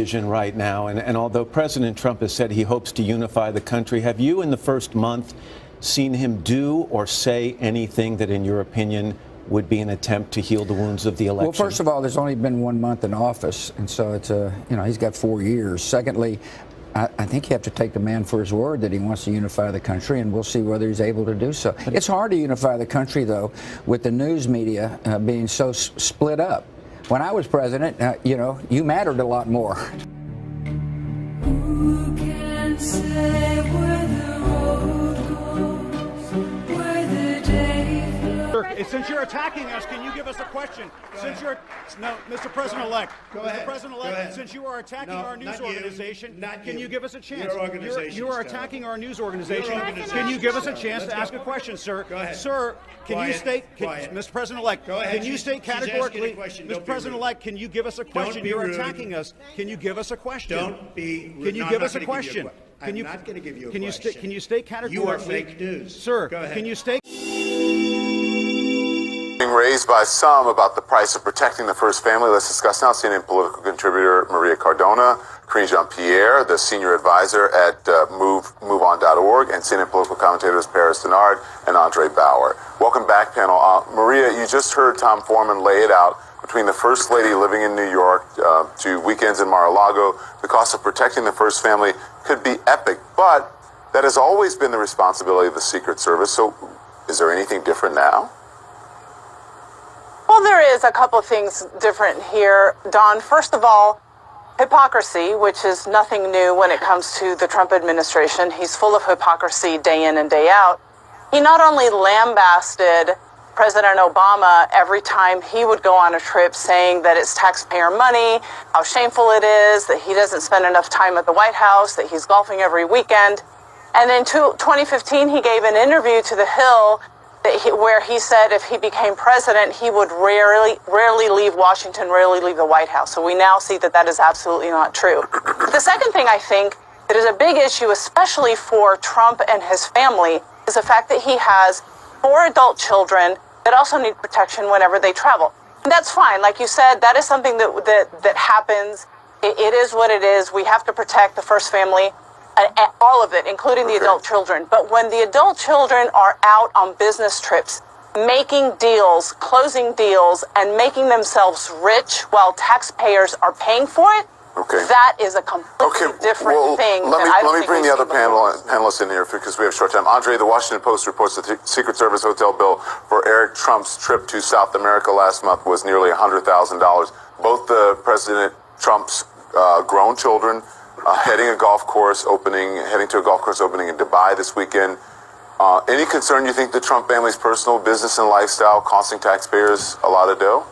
Right now, and although President Trump has said he hopes to unify the country, have you in the first month seen him do or say anything that, in your opinion, would be an attempt to heal the wounds of the election? Well, first of all, there's only been 1 month in office, and so it's he's got 4 years. Secondly, I think you have to take the man for his word that he wants to unify the country, and we'll see whether he's able to do so. It's hard to unify the country, though, with the news media being so split up. When I was president, you mattered a lot more. Who can say where the road goes, where the day flows? Since you're attacking us, can you give us a question? Mr. President-elect. Go ahead. Mr. President-elect, since you are attacking our news organization, can you give us a chance? Your organization. You are attacking our news organization. Can you give us a chance to ask a question, sir? Go ahead. Sir, can you state, Mr. President-elect, can you state categorically, Mr. President-elect, can you give us a question? You're attacking us. Can you give us a question? Don't be rude. Can you give us a question? I'm not going to give you a question. Can you state categorically? You are fake news. Sir, go ahead. Can you state? Being raised by some about the price of protecting the first family. Let's discuss now. CNN political contributor Maria Cardona, Karine Jean-Pierre, the senior advisor at MoveOn.org, and CNN political commentators Paris Denard and Andre Bauer. Welcome back, panel. Maria, you just heard Tom Foreman lay it out. Between the First Lady living in New York to weekends in Mar-a-Lago, the cost of protecting the first family could be epic, but that has always been the responsibility of the Secret Service. So is there anything different now? Well, there is a couple of things different here, Don. First of all, hypocrisy, which is nothing new when it comes to the Trump administration. He's full of hypocrisy day in and day out. He not only lambasted President Obama every time he would go on a trip, saying that it's taxpayer money, how shameful it is, that he doesn't spend enough time at the White House, that he's golfing every weekend. And in 2015, he gave an interview to The Hill where he said if he became president, he would rarely leave Washington, rarely leave the White House. So we now see that that is absolutely not true. The second thing I think that is a big issue, especially for Trump and his family, is the fact that he has 4 adult children that also need protection whenever they travel. And that's fine. Like you said, that is something that happens. It is what it is. We have to protect the first family. All of it, including the adult children. But when the adult children are out on business trips, making deals, closing deals, and making themselves rich while taxpayers are paying for it, that is a completely different thing. Let me bring the other panelists in here because we have short time. Andre, the Washington Post reports that the Secret Service hotel bill for Eric Trump's trip to South America last month was nearly $100,000. Both the President Trump's grown children heading to a golf course opening in Dubai this weekend. Any concern you think the Trump family's personal business and lifestyle costing taxpayers a lot of dough?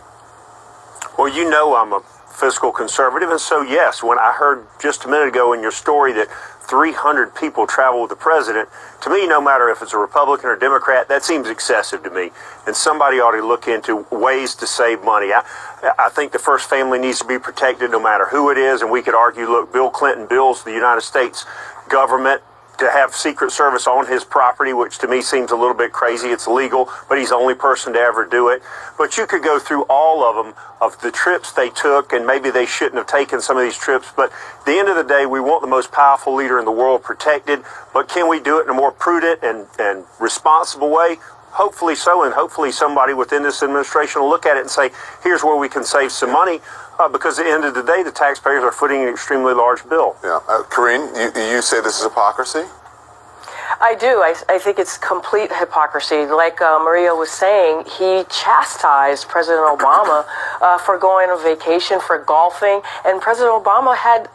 Well, you know I'm a fiscal conservative, and so yes, when I heard just a minute ago in your story that 300 people travel with the president, to me, no matter if it's a Republican or Democrat, that seems excessive to me. And somebody ought to look into ways to save money. I think the first family needs to be protected no matter who it is. And we could argue, look, Bill Clinton bills the United States government to have Secret Service on his property, which to me seems a little bit crazy. It's illegal, but he's the only person to ever do it. But you could go through all of them, of the trips they took, and maybe they shouldn't have taken some of these trips. But at the end of the day, we want the most powerful leader in the world protected. But can we do it in a more prudent and responsible way? Hopefully so, and hopefully somebody within this administration will look at it and say, here's where we can save some money. Because at the end of the day, the taxpayers are footing an extremely large bill. Yeah. Karine, you say this is hypocrisy? I do. I think it's complete hypocrisy. Like Maria was saying, he chastised President Obama for going on vacation, for golfing, and President Obama had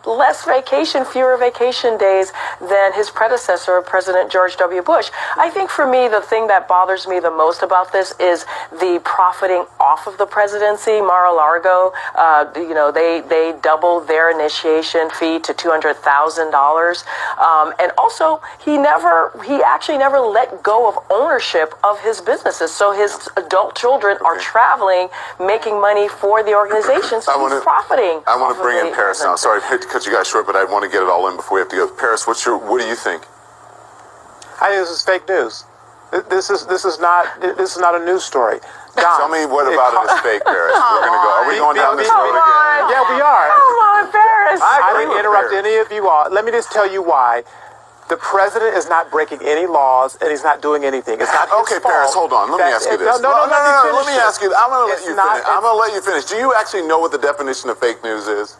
fewer vacation days than his predecessor, President George W. Bush. I think for me, the thing that bothers me the most about this is the profiting off of the presidency. Mar-a-Lago, they doubled their initiation fee to $200,000. And also, he actually never let go of ownership of his businesses. So his adult children are traveling, making money for the organization. So he's profiting. I want to bring in Paris now. Sorry to cut you guys short, but I want to get it all in before we have to go. Paris, what do you think? I think this is fake news. This is not a news story. Don, tell me what about it is fake, Paris. We're going to go. Are we going down this road again? Yeah, we are. Come on, Paris. I interrupt Paris. any of you all. Let me just tell you why. The president is not breaking any laws, and he's not doing anything. It's not his Okay, fault. Paris, hold on. Let me ask you this. No, Let me ask you. I'm going to let It's you not- finish. I'm going to let you finish. Do you actually know what the definition of fake news is?